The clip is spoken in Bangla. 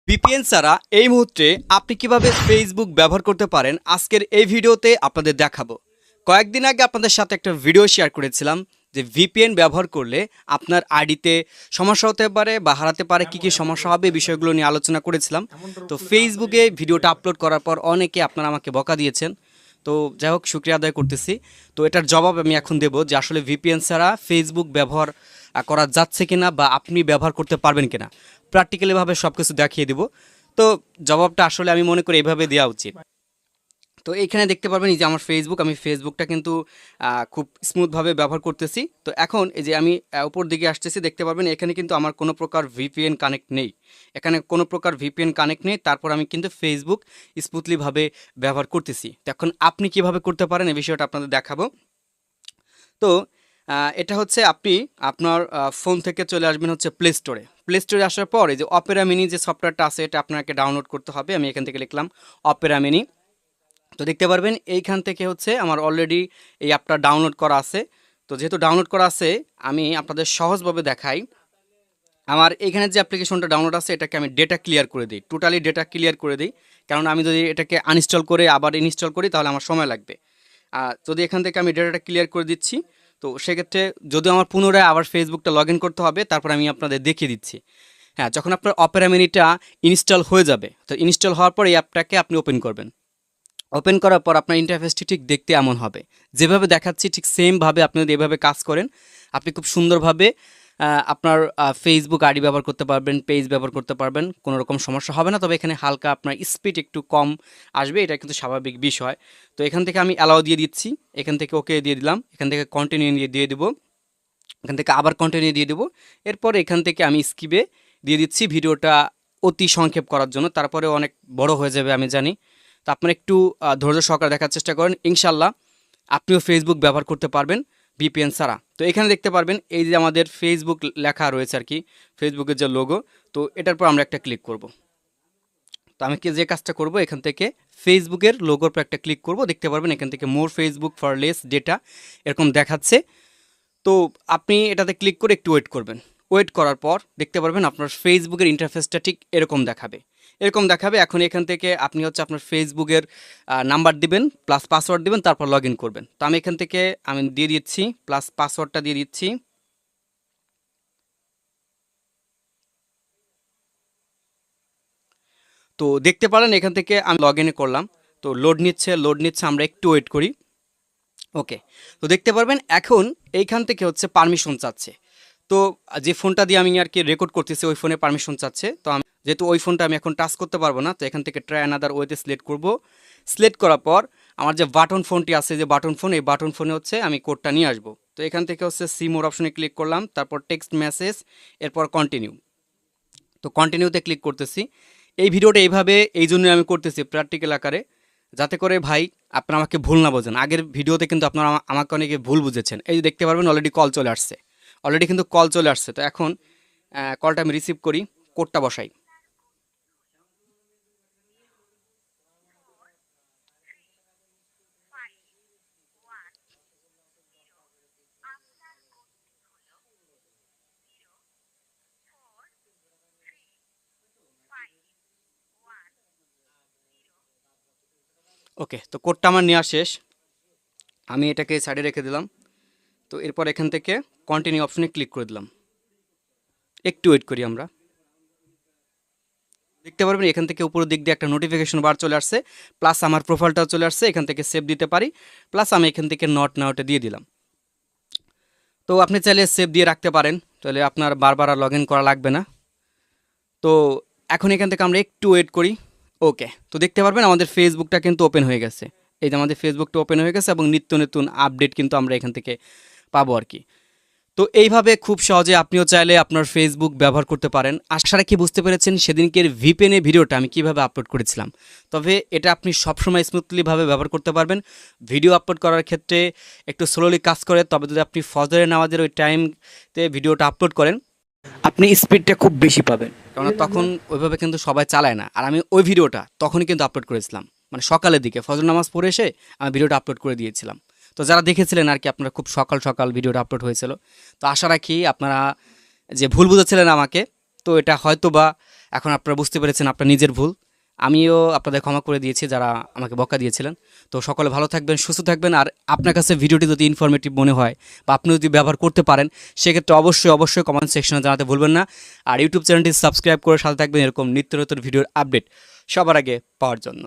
ভিপিএন ছাড়া এই মুহূর্তে আপনি কিভাবে ফেসবুক ব্যবহার করতে পারেন আজকের এই ভিডিওতে আপনাদের দেখাবো। কয়েকদিন আগে আপনাদের সাথে একটা ভিডিও শেয়ার করেছিলাম যে ভিপিএন ব্যবহার করলে আপনার আইডিতে সমস্যা হতে পারে বা হারাতে পারে, কী কী সমস্যা হবে এই বিষয়গুলো নিয়ে আলোচনা করেছিলাম। তো ফেসবুকে ভিডিওটা আপলোড করার পর অনেকে আপনারা আমাকে বকা দিয়েছেন। তো যাই হোক, শুক্রিয়া আদায় করতেছি। তো এটার জবাব আমি এখন দেবো যে আসলে ভিপিএন ছাড়া ফেসবুক ব্যবহার করা যাচ্ছে কিনা বা আপনি ব্যবহার করতে পারবেন কিনা, প্র্যাকটিক্যালিভাবে সব কিছু দেখিয়ে দিব। তো জবাবটা আসলে আমি মনে করি এভাবে দেওয়া উচিত। তো এইখানে দেখতে পারবেন এই যে আমার ফেসবুক, আমি ফেসবুকটা কিন্তু খুব স্মুথভাবে ব্যবহার করতেছি। তো এখন এই যে আমি উপর দিকে আসতেছি, দেখতে পারবেন এখানে কিন্তু আমার কোনো প্রকার ভিপিএন কানেক্ট নেই। এখানে কোনো প্রকার ভিপিএন কানেক্ট নেই, তারপর আমি কিন্তু ফেসবুক স্মুথলিভাবে ব্যবহার করতেছি। তো এখন আপনি কিভাবে করতে পারেন এই বিষয়টা আপনাদের দেখাবো। তো এটা হচ্ছে আপনি আপনার ফোন থেকে চলে আসবেন হচ্ছে প্লে স্টোরে। প্লে স্টোরে আসার পর এই যে অপেরা মিনি যে সফটওয়্যারটা আছে এটা আপনাকে ডাউনলোড করতে হবে। আমি এখান থেকে লিখলাম অপেরা মিনি। তো দেখতে পারবেন এইখান থেকে হচ্ছে আমার অলরেডি এই অ্যাপটা ডাউনলোড করা আছে। তো যেহেতু ডাউনলোড করা আছে আমি আপনাদের সহজভাবে দেখাই। আমার এখানে যে অ্যাপ্লিকেশনটা ডাউনলোড আছে এটাকে আমি ডেটা ক্লিয়ার করে দিই, টোটালি ডেটা ক্লিয়ার করে দিই। কারণ আমি যদি এটাকে আনইনস্টল করে আবার ইনস্টল করি তাহলে আমার সময় লাগবে। যদি এখান থেকে আমি ডেটাটা ক্লিয়ার করে দিচ্ছি, তো সেক্ষেত্রে যদি আমার পুনরায় আবার ফেসবুকটা লগ ইন করতে হবে, তারপর আমি আপনাদের দেখিয়ে দিচ্ছি। হ্যাঁ, যখন আপনার অপেরা মিনিটা ইনস্টল হয়ে যাবে, তো ইনস্টল হওয়ার পর এই অ্যাপটাকে আপনি ওপেন করবেন। ওপেন করার পর আপনার ইন্টারফেসটি ঠিক দেখতে এমন হবে, যেভাবে দেখাচ্ছি ঠিক সেমভাবে আপনি যদি এভাবে কাজ করেন, আপনি খুব সুন্দরভাবে আপনার ফেসবুক আইডি ব্যবহার করতে পারবেন, পেজ ব্যবহার করতে পারবেন, কোনো রকম সমস্যা হবে না। তবে এখানে হালকা আপনার স্পিড একটু কম আসবে, এটা কিন্তু স্বাভাবিক বিষয়। তো এখান থেকে আমি অ্যালাউ দিয়ে দিচ্ছি, এখান থেকে ওকে দিয়ে দিলাম, এখান থেকে কন্টিনিউ দিয়ে দেবো, এখান থেকে আবার কন্টিনিউ দিয়ে দেবো। এরপর এখান থেকে আমি স্কিপে দিয়ে দিচ্ছি ভিডিওটা অতি সংক্ষেপ করার জন্য, তারপরে অনেক বড় হয়ে যাবে আমি জানি। তো আপনারা একটু ধৈর্য সহকারে দেখার চেষ্টা করেন, ইনশাল্লাহ আপনিও ফেসবুক ব্যবহার করতে পারবেন ভিপিএন ছাড়া। তো এখানে দেখতে পারবেন এই যে আমাদের ফেসবুক লেখা রয়েছে আর কি, ফেসবুকের যে লোগো। তো এটার পর আমরা একটা ক্লিক করব। তো আমি যে কাজটা করব, এখান থেকে ফেসবুকের লোগোর পর একটা ক্লিক করব। দেখতে পারবেন এখান থেকে মোর ফেসবুক ফর লেস ডেটা এরকম দেখাচ্ছে। তো আপনি এটাতে ক্লিক করে একটু ওয়েট করবেন। ওয়েট করার পর দেখতে পারবেন আপনার ফেসবুকের ইন্টারফেসটা ঠিক এরকম দেখাবে, এরকম দেখাবে। এখন এখান থেকে আপনি হচ্ছে আপনার ফেসবুকের নাম্বার দিবেন, প্লাস পাসওয়ার্ড দিবেন, তারপর লগ ইন করবেন। তো আমি এখান থেকে আমি দিয়ে দিচ্ছি, প্লাস পাসওয়ার্ডটা দিয়ে দিচ্ছি। তো দেখতে পারেন এখান থেকে আমি লগ ইন করলাম। তো লোড নিচ্ছে, আমরা একটু ওয়েট করি। ওকে, তো দেখতে পারবেন এখন এইখান থেকে হচ্ছে পারমিশন চাচ্ছে। তো যে ফোনটা দিয়ে আমি আর কি রেকর্ড করতেছি ওই ফোনে পারমিশন চাচ্ছে। তো আমি যেহেতু ওই ফোনটা আমি এখন টাচ করতে পারবো না, তো এখান থেকে ট্রাই অ্যানাদার ওয়েতে সিলেক্ট করব। সিলেক্ট করার পর আমার যে বাটন ফোনটি আছে, যে বাটন ফোন, এই বাটন ফোনে হচ্ছে আমি কোডটা নিয়ে আসবো। তো এখান থেকে হচ্ছে সি মোর অপশনে ক্লিক করলাম, তারপর টেক্সট মেসেজ, এরপর কন্টিনিউ। তো কন্টিনিউতে ক্লিক করতেছি। এই ভিডিওটা এইভাবে এই জন্যই আমি করতেছি প্র্যাকটিক্যাল আকারে, যাতে করে ভাই আপনারা আমাকে ভুল না বোঝেন। আগের ভিডিওতে কিন্তু আপনারা আমাকে অনেকে ভুল বুঝেছেন। এই যে দেখতে পারবেন অলরেডি কল চলে আসছে, অলরেডি কিন্তু কল চলে আসছে। তো এখন কলটা আমি রিসিভ করি, কোডটা বসাই। ওকে, তো কোডটা আমার নেওয়া শেষ, আমি এটাকে সাইডে রেখে দিলাম। তো এরপর এখান থেকে কন্টিনিউ অপশনে ক্লিক করে দিলাম। একটু ওয়েট করি আমরা। দেখতে পারবেন এখান থেকে উপরের দিক দিয়ে একটা নোটিফিকেশন বার চলে আসছে, প্লাস আমার প্রোফাইলটাও চলে আসছে। এখান থেকে সেভ দিতে পারি, প্লাস আমি এখান থেকে নট নাওটা দিয়ে দিলাম। তো আপনি চাইলে সেভ দিয়ে রাখতে পারেন, তাহলে আপনার বারবার আর লগ ইন করা লাগবে না। তো এখন এখান থেকে আমরা একটু ওয়েট করি। ওকে, তো দেখতে পারবেন আমাদের ফেসবুকটা কিন্তু ওপেন হয়ে গেছে। এই যে আমাদের ফেসবুকটা ওপেন হয়ে গেছে এবং নিত্য নতুন আপডেট কিন্তু আমরা এখান থেকে পাবো আর কি। তো এইভাবে খুব সহজে আপনিও চাইলে আপনার ফেসবুক ব্যবহার করতে পারেন। আশা রাখি বুঝতে পেরেছেন সেদিনকের ভিপিএন ভিডিওটা আমি কিভাবে আপলোড করেছিলাম। তবে এটা আপনি সবসময় স্মুথলিভাবে ব্যবহার করতে পারবেন। ভিডিও আপলোড করার ক্ষেত্রে একটু স্লোলি কাজ করে, তবে যদি আপনি ফজরের নামাজের ওই টাইমতে ভিডিওটা আপলোড করেন আপনি স্পিডটা খুব বেশি পাবেন, কারণ তখন ওইভাবে কিন্তু সবাই চালায় না। আর আমি ওই ভিডিওটা তখনই কিন্তু আপলোড করেছিলাম, মানে সকালের দিকে ফজর নামাজ পড়ে এসে আমি ভিডিওটা আপলোড করে দিয়েছিলাম। তো যারা দেখেছিলেন আর কি, আপনারা খুব সকাল সকাল ভিডিওটা আপলোড হয়েছিল। তো আশা রাখি আপনারা যে ভুল বুঝেছিলেন আমাকে, তো এটা হয়তো বা এখন আপনারা বুঝতে পেরেছেন আপনার নিজের ভুল। আমিও আপনাদের ক্ষমা করে দিয়েছি যারা আমাকে বকা দিয়েছিলেন। তো সকলে ভালো থাকবেন, সুস্থ থাকবেন। আর আপনার কাছে ভিডিওটি যদি ইনফরমেটিভ মনে হয় বা আপনি যদি ব্যবহার করতে পারেন, সেক্ষেত্রে অবশ্যই কমেন্ট সেকশনে জানাতে ভুলবেন না। আর ইউটিউব চ্যানেলটি সাবস্ক্রাইব করে সাথে থাকবেন এরকম নিত্য নতুন ভিডিওর আপডেট সবার আগে পাওয়ার জন্য।